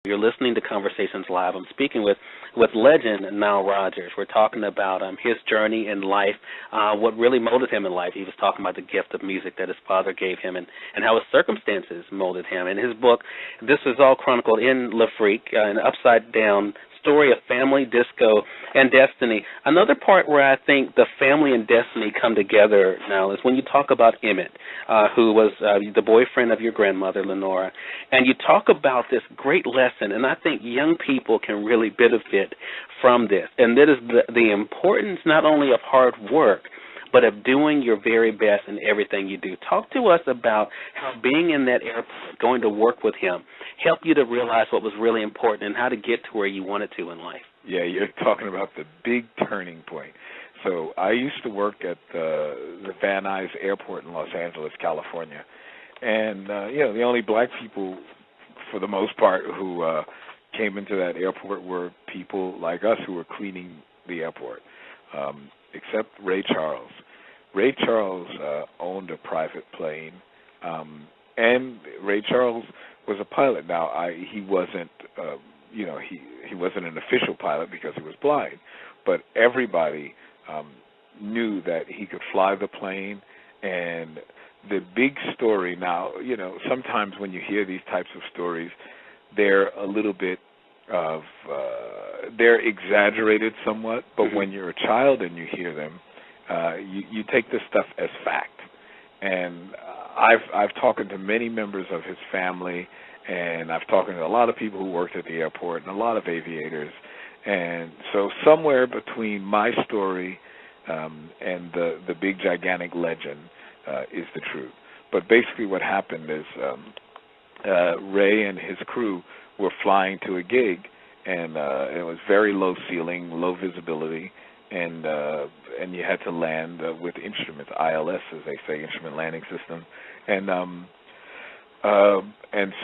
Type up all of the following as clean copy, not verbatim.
You're listening to Conversations Live. I'm speaking with legend Nile Rodgers. We're talking about his journey in life, what really molded him in life. He was talking about the gift of music that his father gave him and how his circumstances molded him. In his book, this is all chronicled in Le Freak, an upside-down story of family, disco, and destiny. Another part where I think the family and destiny come together now is when you talk about Emmett, who was the boyfriend of your grandmother, Lenora, and you talk about this great lesson, and I think young people can really benefit from this, and that is the importance not only of hard work, but of doing your very best in everything you do. Talk to us about how being in that airport, going to work with him, helped you to realize what was really important and how to get to where you wanted to in life. Yeah, you're talking about the big turning point. So I used to work at the Van Nuys Airport in Los Angeles, California. And, the only black people, for the most part, who came into that airport were people like us who were cleaning the airport, except Ray Charles. Ray Charles owned a private plane, and Ray Charles was a pilot. Now, he wasn't, he wasn't an official pilot because he was blind, but everybody knew that he could fly the plane. And the big story now, sometimes when you hear these types of stories, they're a little bit of, they're exaggerated somewhat, but when you're a child and you hear them, you take this stuff as fact. And I've talked to many members of his family, and I've talked to a lot of people who worked at the airport and a lot of aviators. And so somewhere between my story and the big gigantic legend is the truth. But basically what happened is Ray and his crew were flying to a gig, and it was very low ceiling, low visibility, and you had to land with instruments, ILS as they say, instrument landing system, and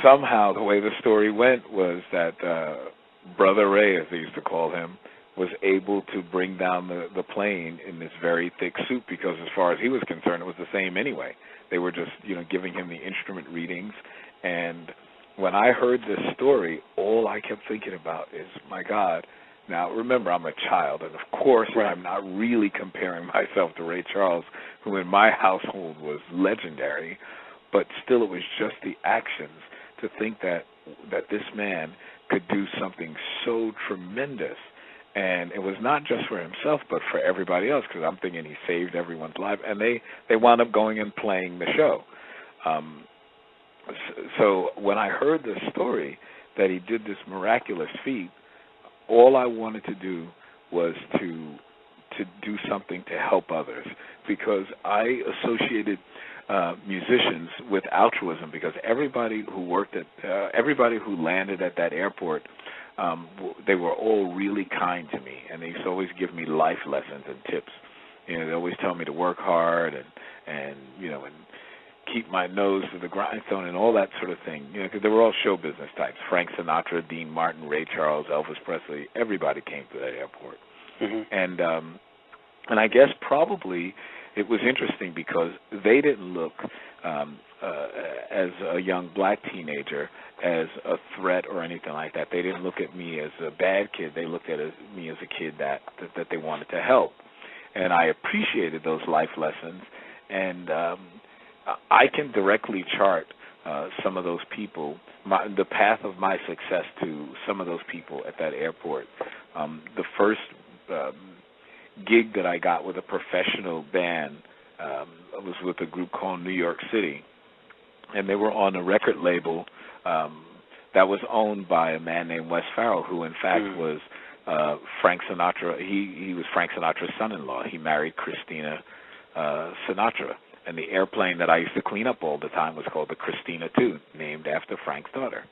somehow the way the story went was that Brother Ray, as they used to call him, was able to bring down the plane in this very thick suit, because as far as he was concerned, it was the same anyway. They were just giving him the instrument readings. And when I heard this story, all I kept thinking about is, my God. Now, remember, I'm a child, and of course I'm not really comparing myself to Ray Charles, who in my household was legendary, but still it was just the actions to think that this man could do something so tremendous. And it was not just for himself, but for everybody else, because I'm thinking he saved everyone's life. And they wound up going and playing the show. So when I heard the story that he did this miraculous feat, all I wanted to do was to do something to help others, because I associated musicians with altruism, because everybody who worked at, everybody who landed at that airport, they were all really kind to me, and they used to always give me life lessons and tips. They always tell me to work hard and keep my nose to the grindstone and all that sort of thing, because they were all show business types. Frank Sinatra, Dean Martin, Ray Charles, Elvis Presley, everybody came to that airport. And I guess probably it was interesting because they didn't look as a young black teenager as a threat or anything like that. They didn't look at me as a bad kid. They looked at me as a kid that they wanted to help. And I appreciated those life lessons. And I can directly chart some of those people, the path of my success to some of those people at that airport. The first gig that I got with a professional band was with a group called New York City, and they were on a record label that was owned by a man named Wes Farrell, who in fact was Frank Sinatra. He was Frank Sinatra's son-in-law. He married Christina Sinatra, and the airplane that I used to clean up all the time was called the Christina II, named after Frank's daughter.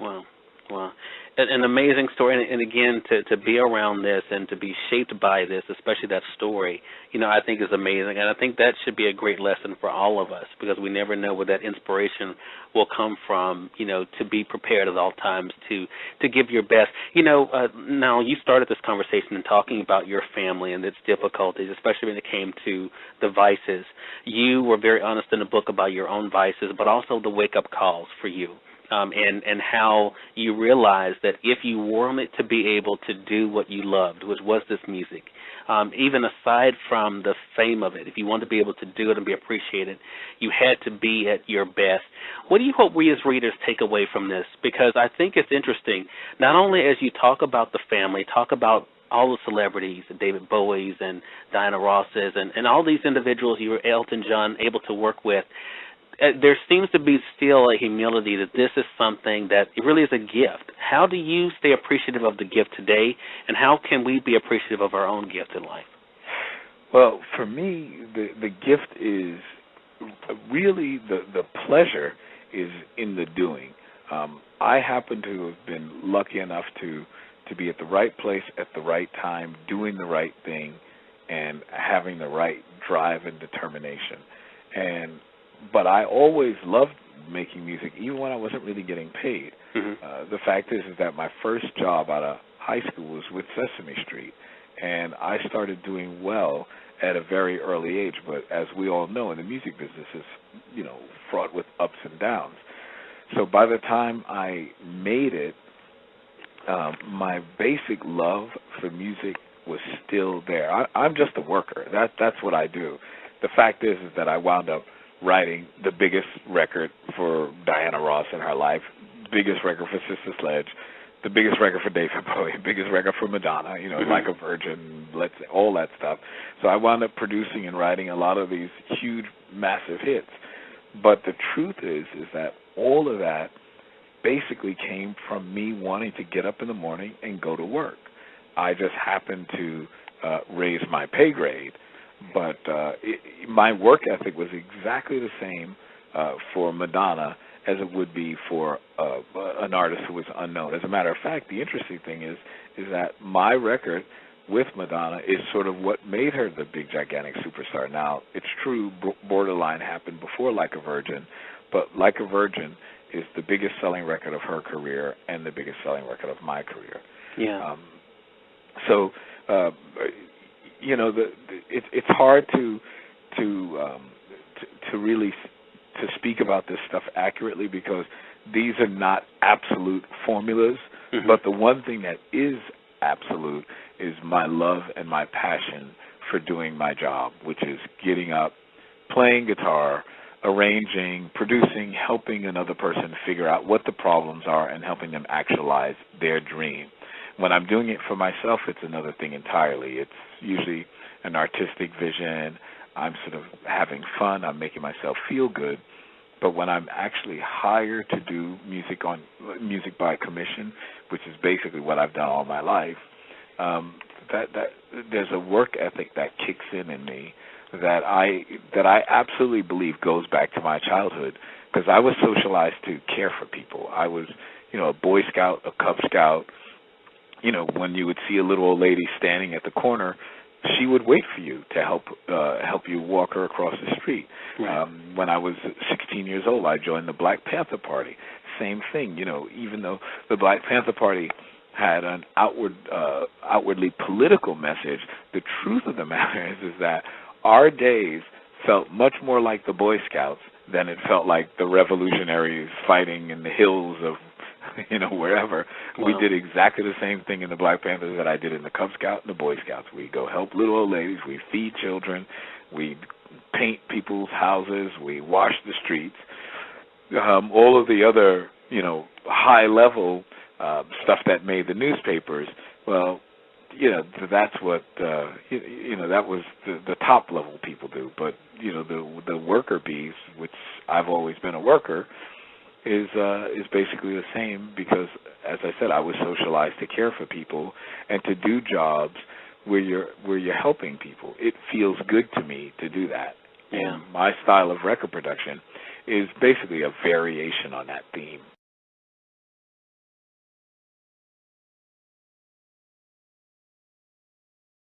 Wow. Wow. An amazing story, and again, to be around this and to be shaped by this, especially that story, I think is amazing. And I think that should be a great lesson for all of us, because we never know where that inspiration will come from, to be prepared at all times to give your best. Now you started this conversation in talking about your family and its difficulties, especially when it came to the vices. You were very honest in the book about your own vices, but also the wake-up calls for you. and how you realized that if you wanted to be able to do what you loved, which was this music, even aside from the fame of it, if you wanted to be able to do it and be appreciated, you had to be at your best. What do you hope we as readers take away from this? Because I think it's interesting, not only as you talk about the family, talk about all the celebrities, the David Bowies and Diana Rosses and all these individuals you were, Elton John, able to work with, there seems to be still a humility that this is something that it really is a gift. How do you stay appreciative of the gift today, and how can we be appreciative of our own gift in life? Well, for me, the gift is really the pleasure is in the doing. I happen to have been lucky enough to be at the right place at the right time, doing the right thing, and having the right drive and determination. But I always loved making music, even when I wasn't really getting paid. Mm-hmm. The fact is that my first job out of high school was with Sesame Street, and I started doing well at a very early age. But as we all know, in the music business, it's fraught with ups and downs. So by the time I made it, my basic love for music was still there. I'm just a worker. That's what I do. The fact is that I wound up writing the biggest record for Diana Ross in her life, biggest record for Sister Sledge, the biggest record for David Bowie, biggest record for Madonna, mm-hmm. Like a Virgin, all that stuff. So I wound up producing and writing a lot of these huge, massive hits. But the truth is that all of that basically came from me wanting to get up in the morning and go to work. I just happened to raise my pay grade, but my work ethic was exactly the same for Madonna as it would be for an artist who was unknown. As a matter of fact, the interesting thing is that my record with Madonna is sort of what made her the big, gigantic superstar. Now, it's true, Borderline happened before Like a Virgin, but Like a Virgin is the biggest selling record of her career and the biggest selling record of my career. Yeah. It's hard to really to speak about this stuff accurately because these are not absolute formulas. Mm-hmm. But the one thing that is absolute is my love and my passion for doing my job, which is getting up, playing guitar, arranging, producing, helping another person figure out what the problems are and helping them actualize their dream. When I'm doing it for myself, it's another thing entirely. It's usually an artistic vision. I'm sort of having fun. I'm making myself feel good. But when I'm actually hired to do music by commission, which is basically what I've done all my life, that there's a work ethic that kicks in me that I absolutely believe goes back to my childhood, because I was socialized to care for people. I was, a Boy Scout, a Cub Scout. When you would see a little old lady standing at the corner, she would wait for you to help you walk her across the street. Right. When I was 16 years old, I joined the Black Panther Party. Same thing, even though the Black Panther Party had an outwardly political message, the truth of the matter is that our days felt much more like the Boy Scouts than it felt like the revolutionaries fighting in the hills of, wherever. Wow. We did exactly the same thing in the Black Panthers that I did in the Cub Scout and the Boy Scouts. We go help little old ladies. We feed children. We paint people's houses. We wash the streets. All of the other, high-level stuff that made the newspapers, well, that's what that was the top level people do. But the worker bees, which I've always been a worker, is basically the same, because, as I said, I was socialized to care for people and to do jobs where you're helping people. It feels good to me to do that. Yeah. And my style of record production is basically a variation on that theme.